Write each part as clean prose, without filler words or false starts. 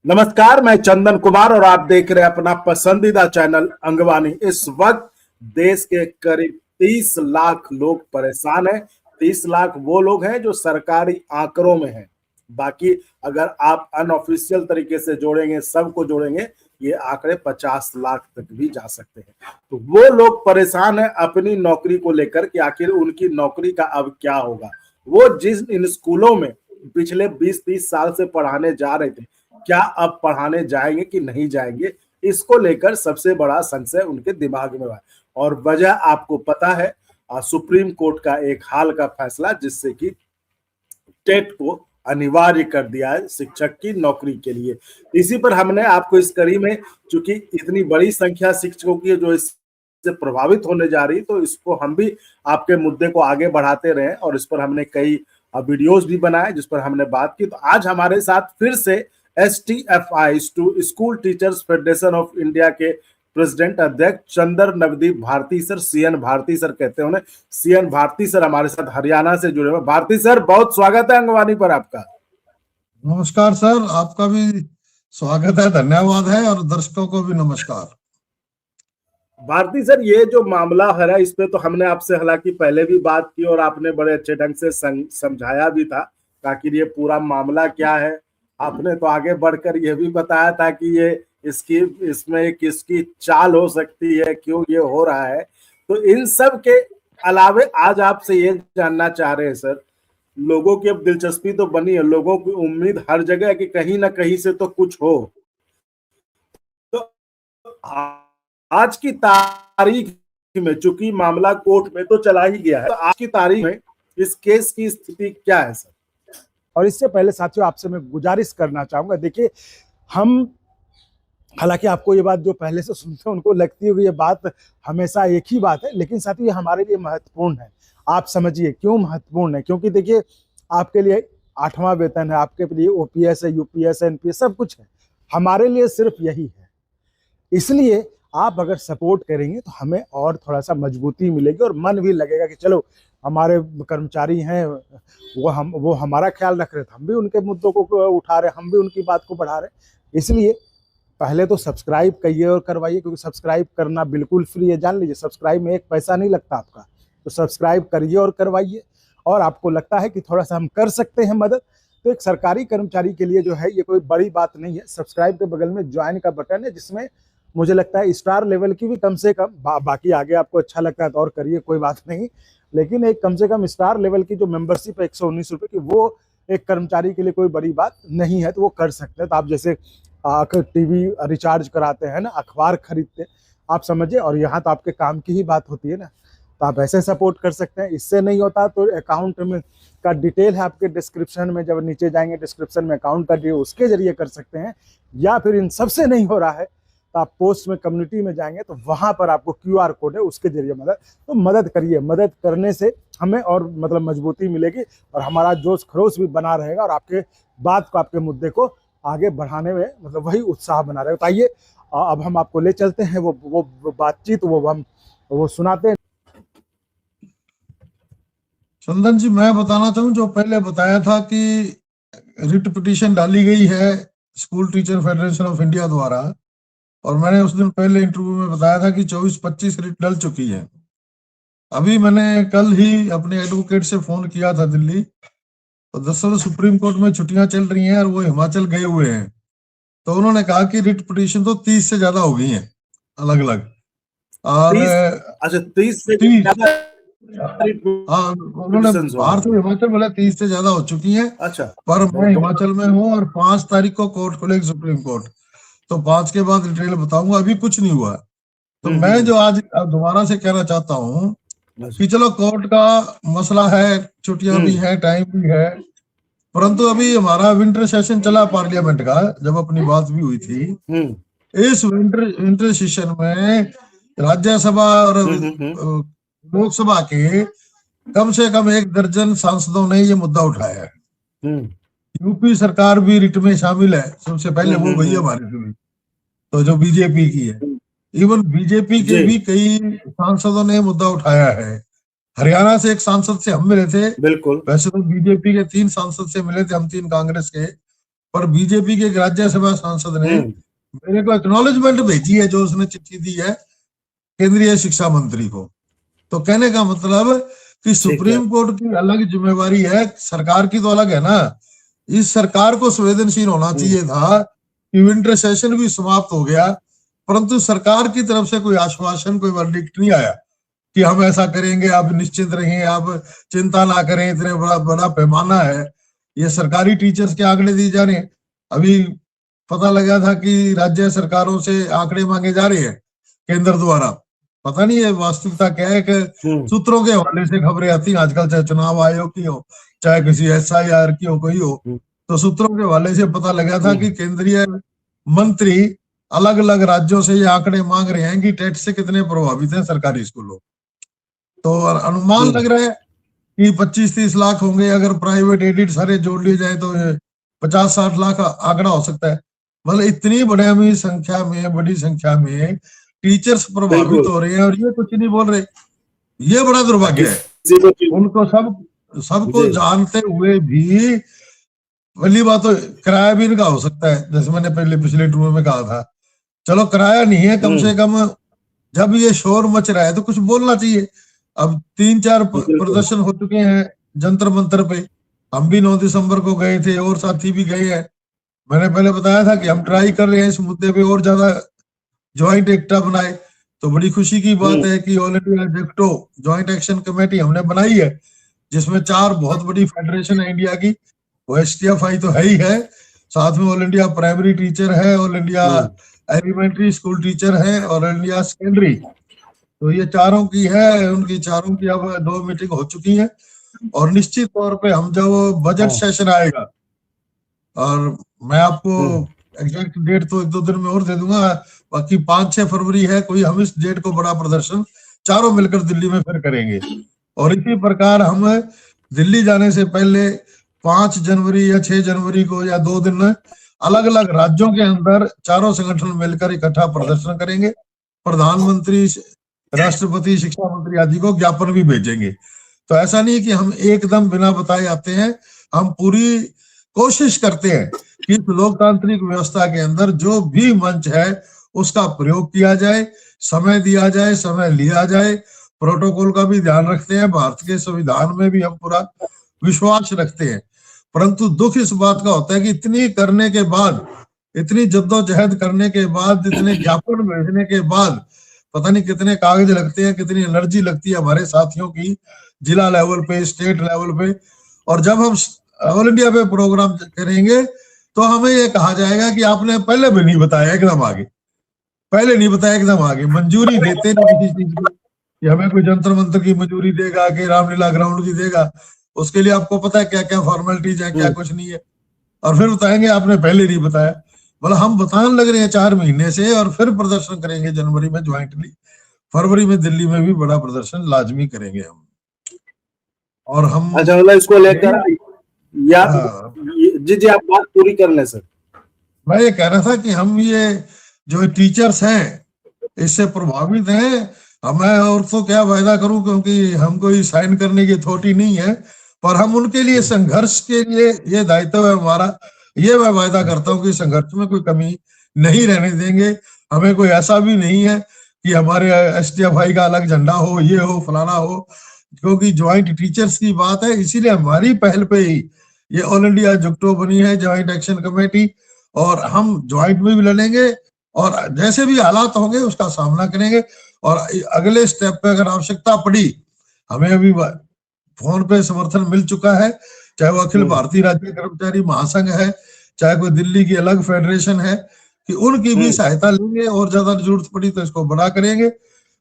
नमस्कार, मैं चंदन कुमार और आप देख रहे हैं अपना पसंदीदा चैनल अंगवानी। इस वक्त देश के करीब 30 लाख लोग परेशान हैं। 30 लाख वो लोग हैं जो सरकारी आंकड़ों में हैं। बाकी अगर आप अनऑफिशियल तरीके से जोड़ेंगे, सबको जोड़ेंगे, ये आंकड़े 50 लाख तक भी जा सकते हैं। तो वो लोग परेशान हैं अपनी नौकरी को लेकर कि आखिर उनकी नौकरी का अब क्या होगा। वो जिस इन स्कूलों में पिछले 20-30 साल से पढ़ाने जा रहे थे, क्या अब पढ़ाने जाएंगे कि नहीं जाएंगे, इसको लेकर सबसे बड़ा संशय उनके दिमाग में है। और वजह आपको पता है, सुप्रीम कोर्ट का एक हाल का फैसला जिससे कि टेट को अनिवार्य कर दिया है शिक्षक की नौकरी के लिए। इसी पर हमने आपको इस कड़ी में, चूंकि इतनी बड़ी संख्या शिक्षकों की जो इससे प्रभावित होने जा रही, तो इसको हम भी आपके मुद्दे को आगे बढ़ाते रहे और इस पर हमने कई वीडियोस भी बनाए जिस पर हमने बात की। तो आज हमारे साथ फिर से STFI school teachers federation of India के प्रेसिडेंट अध्यक्ष Chandra Navdeep Bharti sir, CN Bharti sir कहते हैं उन्हें, CN भारती सर हमारे साथ हरियाणा से जुड़े हुए। भारती सर, बहुत स्वागत है अंगवानी पर आपका। नमस्कार सर, आपका भी स्वागत है, धन्यवाद है, और दर्शकों को भी नमस्कार। भारती सर, ये जो मामला है इस पे तो हमने आपसे हालांकि पहले भी बात की और आपने बड़े अच्छे ढंग से समझाया भी था ताकि ये पूरा मामला क्या है। आपने तो आगे बढ़कर ये भी बताया था कि ये इसमें किसकी चाल हो सकती है, क्यों ये हो रहा है। तो इन सब के अलावे आज आपसे ये जानना चाह रहे हैं सर, लोगों की अब दिलचस्पी तो बनी है, लोगों की उम्मीद हर जगह कि कहीं ना कहीं से तो कुछ हो। तो आज की तारीख में चूंकि मामला कोर्ट में तो चला ही गया है, तो आज की तारीख में इस केस की स्थिति क्या है सर? और इससे पहले साथियों आपसे मैं गुजारिश करना चाहूंगा, देखिए हम, हालांकि आपको ये बात जो पहले से सुनते हैं उनको लगती होगी ये बात हमेशा एक ही बात है, लेकिन साथियों ये हमारे लिए महत्वपूर्ण है। आप समझिए क्यों महत्वपूर्ण है, क्योंकि देखिए आपके लिए 8वां वेतन है, आपके लिए OPS है, UPS है, NPS सब कुछ है, हमारे लिए सिर्फ यही है। इसलिए आप अगर सपोर्ट करेंगे तो हमें और थोड़ा सा मजबूती मिलेगी और मन भी लगेगा कि चलो हमारे कर्मचारी हैं, वो हमारा ख्याल रख रहे थे, हम भी उनके मुद्दों को उठा रहे, हम भी उनकी बात को बढ़ा रहे। इसलिए पहले तो सब्सक्राइब करिए और करवाइए, क्योंकि सब्सक्राइब करना बिल्कुल फ्री है, जान लीजिए। सब्सक्राइब में एक पैसा नहीं लगता आपका, तो सब्सक्राइब करिए और करवाइए। और आपको लगता है कि थोड़ा सा हम कर सकते हैं मदद, तो एक सरकारी कर्मचारी के लिए जो है ये कोई बड़ी बात नहीं है। सब्सक्राइब के बगल में ज्वाइन का बटन है, जिसमें मुझे लगता है स्टार लेवल की भी कम से कम, बाकी आगे आपको अच्छा लगता है तो और करिए, कोई बात नहीं, लेकिन एक कम से कम स्टार लेवल की जो मेंबरशिप है 119 रुपए की, वो एक कर्मचारी के लिए कोई बड़ी बात नहीं है, तो वो कर सकते हैं। तो आप जैसे TV रिचार्ज कराते हैं ना, अखबार खरीदते, आप समझिए, और यहाँ तो आपके काम की ही बात होती है ना, तो आप ऐसे सपोर्ट कर सकते हैं। इससे नहीं होता तो अकाउंट में का डिटेल है आपके डिस्क्रिप्शन में, जब नीचे जाएंगे डिस्क्रिप्शन में अकाउंट का डिटेल, उसके जरिए कर सकते हैं। या फिर इन सबसे नहीं हो रहा है तो आप पोस्ट में कम्युनिटी में जाएंगे तो वहां पर आपको QR कोड है, उसके जरिए मदद करिए। मदद करने से हमें और मतलब मजबूती मिलेगी और हमारा जोश खरोश भी बना रहेगा और आपके बात को, आपके मुद्दे को आगे बढ़ाने में मतलब वही उत्साह बना रहेगा। तो आइए अब हम आपको ले चलते हैं वो बातचीत, वो सुनाते हैं। चंदन जी, मैं बताना चाहूँ, जो पहले बताया था कि रिट पिटीशन डाली गई है school teacher federation of India द्वारा, और मैंने उस दिन पहले इंटरव्यू में बताया था कि 24-25 रिट डल चुकी है। अभी मैंने कल ही अपने एडवोकेट से फोन किया था दिल्ली, तो दरअसल सुप्रीम कोर्ट में छुट्टियां चल रही हैं और वो हिमाचल गए हुए हैं, तो उन्होंने कहा कि रिट पिटीशन तो 30 से ज्यादा हो गई हैं अलग अलग। और 30 से ज्यादा, हाँ, उन्होंने बाहर से हिमाचल बोला 30 से ज्यादा हो चुकी हैं। अच्छा, पर मैं हिमाचल में हूँ और 5 तारीख को कोर्ट खुलेगी सुप्रीम कोर्ट, तो 5 के बाद डिटेल बताऊंगा, अभी कुछ नहीं हुआ। तो मैं जो आज दोबारा से कहना चाहता हूँ कि चलो कोर्ट का मसला है, छुट्टियां भी है, टाइम भी है, परंतु अभी हमारा विंटर सेशन चला पार्लियामेंट का, जब अपनी बात भी हुई थी, इस विंटर सेशन में राज्यसभा और लोकसभा के कम से कम 1 दर्जन सांसदों ने ये मुद्दा उठाया है। यूपी सरकार भी रिट में शामिल है, सबसे पहले वो गई हमारी से, तो जो बीजेपी की है, इवन बीजेपी के भी कई सांसदों ने मुद्दा उठाया है। हरियाणा से एक सांसद से हम मिले थे, बिल्कुल, वैसे तो बीजेपी के 3 सांसद से मिले थे हम, 3 कांग्रेस के, पर बीजेपी के एक राज्यसभा सांसद ने मेरे को एक्नॉलेजमेंट भेजी है, जो उसने चिट्ठी दी है केंद्रीय शिक्षा मंत्री को। तो कहने का मतलब कि सुप्रीम कोर्ट की अलग जिम्मेवारी है, सरकार की तो अलग है ना। इस सरकार को संवेदनशील होना चाहिए था कि विंटर सेशन भी समाप्त हो गया, परंतु सरकार की तरफ से कोई आश्वासन, कोई वर्डिक्ट नहीं आया कि हम ऐसा करेंगे, आप निश्चिंत रहें, आप चिंता ना करें, इतने बड़ा पैमाना है। ये सरकारी टीचर्स के आंकड़े दिए जा रहे हैं। अभी पता लगा था कि राज्य सरकारों से आंकड़े मांगे जा रहे हैं केंद्र द्वारा। पता नहीं है वास्तविकता क्या है, कि सूत्रों के हवाले से खबरें आती हैं आजकल, चाहे चुनाव आयोग की हो, चाहे किसी SIR की हो, कोई हो, तो सूत्रों के हवाले से पता लगा था कि केंद्रीय मंत्री अलग अलग राज्यों से ये आंकड़े मांग रहे हैं कि टेट से कितने प्रभावित हैं सरकारी स्कूलों। तो अनुमान लग रहा है कि 25-30 लाख होंगे, अगर प्राइवेट एडेड सारे जोड़ लिए जाए तो 50-60 लाख आंकड़ा हो सकता है। मतलब इतनी बड़ी संख्या में टीचर्स प्रभावित हो रहे हैं और ये कुछ नहीं बोल रहे। ये बड़ा दुर्भाग्य है। उनको सबको जानते हुए भी, पहली बात तो किराया भी इनका हो सकता है, जैसे मैंने पिछले टूर में कहा था। चलो किराया नहीं है, कम से कम जब ये शोर मच रहा है तो कुछ बोलना चाहिए। अब 3-4 प्रदर्शन हो चुके हैं जंतर मंतर पे, हम भी 9 दिसंबर को गए थे और साथी भी गए हैं। मैंने पहले बताया था कि हम ट्राई कर रहे हैं इस मुद्दे पे और ज्यादा ज्वाइंट एक्टा बनाए। तो बड़ी खुशी की बात है कि all India JACTO joint action committee हमने बनाई है, जिसमें 4 बहुत बड़ी फेडरेशन है इंडिया की। वो STFI तो है ही है, साथ में ऑल इंडिया प्राइमरी टीचर है, all India elementary school teacher है, और ऑल इंडिया सेकेंडरी। तो ये चारों की है, उनकी चारों की अब 2 मीटिंग हो चुकी है। और निश्चित तौर पे हम जब बजट सेशन आएगा, और मैं आपको एग्जैक्ट डेट तो 1-2 दिन में और दे दूंगा, बाकी 5-6 फरवरी है कोई, हम इस डेट को बड़ा प्रदर्शन चारों मिलकर दिल्ली में फिर करेंगे। और इसी प्रकार हम दिल्ली जाने से पहले 5 जनवरी या 6 जनवरी को या 2 दिन अलग अलग राज्यों के अंदर चारों संगठन मिलकर इकट्ठा प्रदर्शन करेंगे। प्रधानमंत्री, राष्ट्रपति, शिक्षा मंत्री आदि को ज्ञापन भी भेजेंगे। तो ऐसा नहीं कि हम एकदम बिना बताए आते हैं, हम पूरी कोशिश करते हैं कि लोकतांत्रिक व्यवस्था के अंदर जो भी मंच है उसका प्रयोग किया जाए, समय दिया जाए, समय लिया जाए, प्रोटोकॉल का भी ध्यान रखते हैं, भारत के संविधान में भी हम पूरा विश्वास रखते हैं। परंतु दुख इस बात का होता है कि इतनी करने के बाद, इतनी जद्दोजहद करने के बाद, इतने ज्ञापन भेजने के बाद, पता नहीं कितने कागज लगते हैं, कितनी एनर्जी लगती है हमारे साथियों की, जिला लेवल पे, स्टेट लेवल पे, और जब हम ऑल इंडिया पे प्रोग्राम करेंगे तो हमें ये कहा जाएगा कि आपने पहले भी नहीं बताया, एकदम आगे, पहले नहीं बताया, एकदम आगे। मंजूरी देते नहीं किसी चीज की, कि हमें कोई जंतर मंतर की मंजूरी देगा, कि रामलीला ग्राउंड की देगा, उसके लिए आपको पता है क्या क्या फॉर्मेलिटीज है, क्या कुछ नहीं है, और फिर बताएंगे आपने पहले नहीं बताया। मतलब हम बताने लग रहे हैं 4 महीने से, और फिर प्रदर्शन करेंगे जनवरी में ज्वाइंटली, फरवरी में दिल्ली में भी बड़ा प्रदर्शन लाजमी करेंगे हम। और हम अच्छा, मतलब इसको लेकर जी आप बात पूरी कर लें सर। मैं ये कह रहा था कि हम ये जो टीचर्स हैं इससे प्रभावित हैं, मैं और तो क्या वायदा करूं, क्योंकि हम कोई साइन करने की अथॉरिटी नहीं है, पर हम उनके लिए संघर्ष के लिए ये दायित्व है हमारा। ये मैं वायदा करता हूं कि संघर्ष में कोई कमी नहीं रहने देंगे। हमें कोई ऐसा भी नहीं है कि हमारे STFI का अलग झंडा हो, ये हो, फलाना हो, क्योंकि ज्वाइंट टीचर्स की बात है, इसीलिए हमारी पहल पे ही ये ऑल इंडिया जुक्टो बनी है, ज्वाइंट एक्शन कमेटी, और हम ज्वाइंट में भी लड़ेंगे और जैसे भी हालात होंगे उसका सामना करेंगे। और अगले स्टेप पे अगर आवश्यकता पड़ी, हमें अभी फोन पे समर्थन मिल चुका है, चाहे वो अखिल भारतीय राज्य कर्मचारी महासंघ है, चाहे कोई दिल्ली की अलग फेडरेशन है, कि उनकी भी सहायता लेंगे, और ज्यादा जरूरत पड़ी तो इसको बड़ा करेंगे।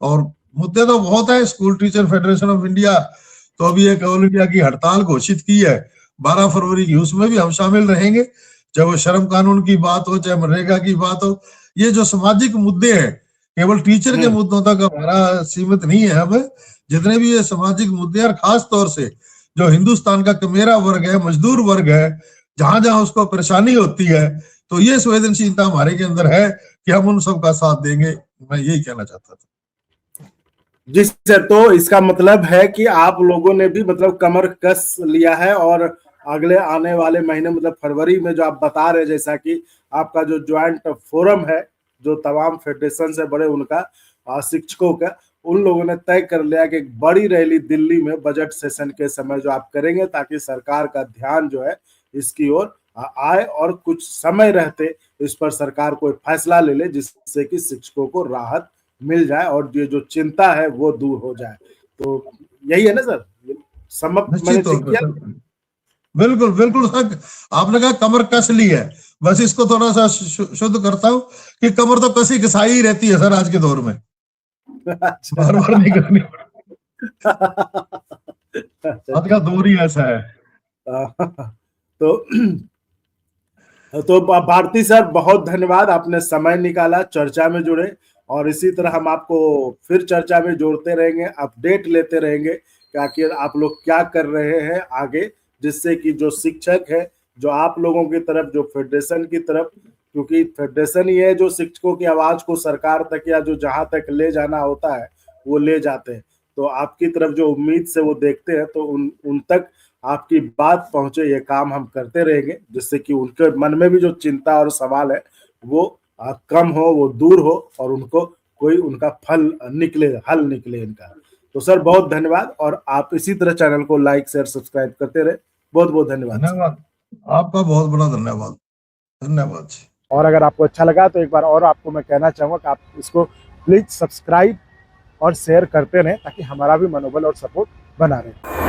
और मुद्दे तो बहुत है। School teacher federation of India तो अभी एक ऑल इंडिया की हड़ताल घोषित की है 12 फरवरी की, उसमें भी हम शामिल रहेंगे, चाहे वो श्रम कानून की बात हो, चाहे मनरेगा की बात हो। ये जो सामाजिक मुद्दे हैं, केवल टीचर के मुद्दों तक हमारा सीमित नहीं है, हमें जितने भी ये सामाजिक मुद्दे, और खास तौर से जो हिंदुस्तान का कमेरा वर्ग है, मजदूर वर्ग है, जहां जहां उसको परेशानी होती है, तो ये संवेदनशीलता हमारे के अंदर है कि हम उन सबका साथ देंगे। मैं यही कहना चाहता था जी सर। तो इसका मतलब है कि आप लोगों ने भी मतलब कमर कस लिया है और अगले आने वाले महीने मतलब फरवरी में जो आप बता रहे, जैसा कि आपका जो ज्वाइंट फोरम है जो तमाम फेडरेशन से बड़े उनका शिक्षकों का, उन लोगों ने तय कर लिया कि एक बड़ी रैली दिल्ली में बजट सेशन के समय जो आप करेंगे, ताकि सरकार का ध्यान जो है इसकी ओर आए और कुछ समय रहते इस पर सरकार कोई फैसला ले ले, जिससे कि शिक्षकों को राहत मिल जाए और ये जो चिंता है वो दूर हो जाए। तो यही है ना सर, मैंने निश्चित तौर ठीक पर किया? सर, बिल्कुल बिल्कुल सर, आपने कहा कमर कस ली है, बस इसको थोड़ा सा शुद्ध करता हूँ कि कमर तो कसी घिसाई ही रहती है सर आज के दौर में, बार बार नहीं करनी पड़ती। आज का दौर ही ऐसा है। तो भारती सर, बहुत धन्यवाद, आपने समय निकाला, चर्चा में जुड़े, और इसी तरह हम आपको फिर चर्चा में जोड़ते रहेंगे, अपडेट लेते रहेंगे कि आखिर आप लोग क्या कर रहे हैं आगे, जिससे कि जो शिक्षक है, जो आप लोगों की तरफ, जो फेडरेशन की तरफ, क्योंकि फेडरेशन ही है जो शिक्षकों की आवाज को सरकार तक या जो जहां तक ले जाना होता है वो ले जाते हैं, तो आपकी तरफ जो उम्मीद से वो देखते हैं, तो उन तक आपकी बात पहुंचे, ये काम हम करते रहेंगे, जिससे कि उनके मन में भी जो चिंता और सवाल है वो कम हो, वो दूर हो, और उनको कोई उनका फल निकले, हल निकले इनका। तो सर बहुत धन्यवाद, और आप इसी तरह चैनल को लाइक शेयर सब्सक्राइब करते रहे। बहुत बहुत धन्यवाद। धन्यवाद, आपका बहुत बड़ा धन्यवाद। धन्यवाद। और अगर आपको अच्छा लगा तो एक बार और आपको मैं कहना चाहूंगा कि आप इसको प्लीज सब्सक्राइब और शेयर करते रहें, ताकि हमारा भी मनोबल और सपोर्ट बना रहे।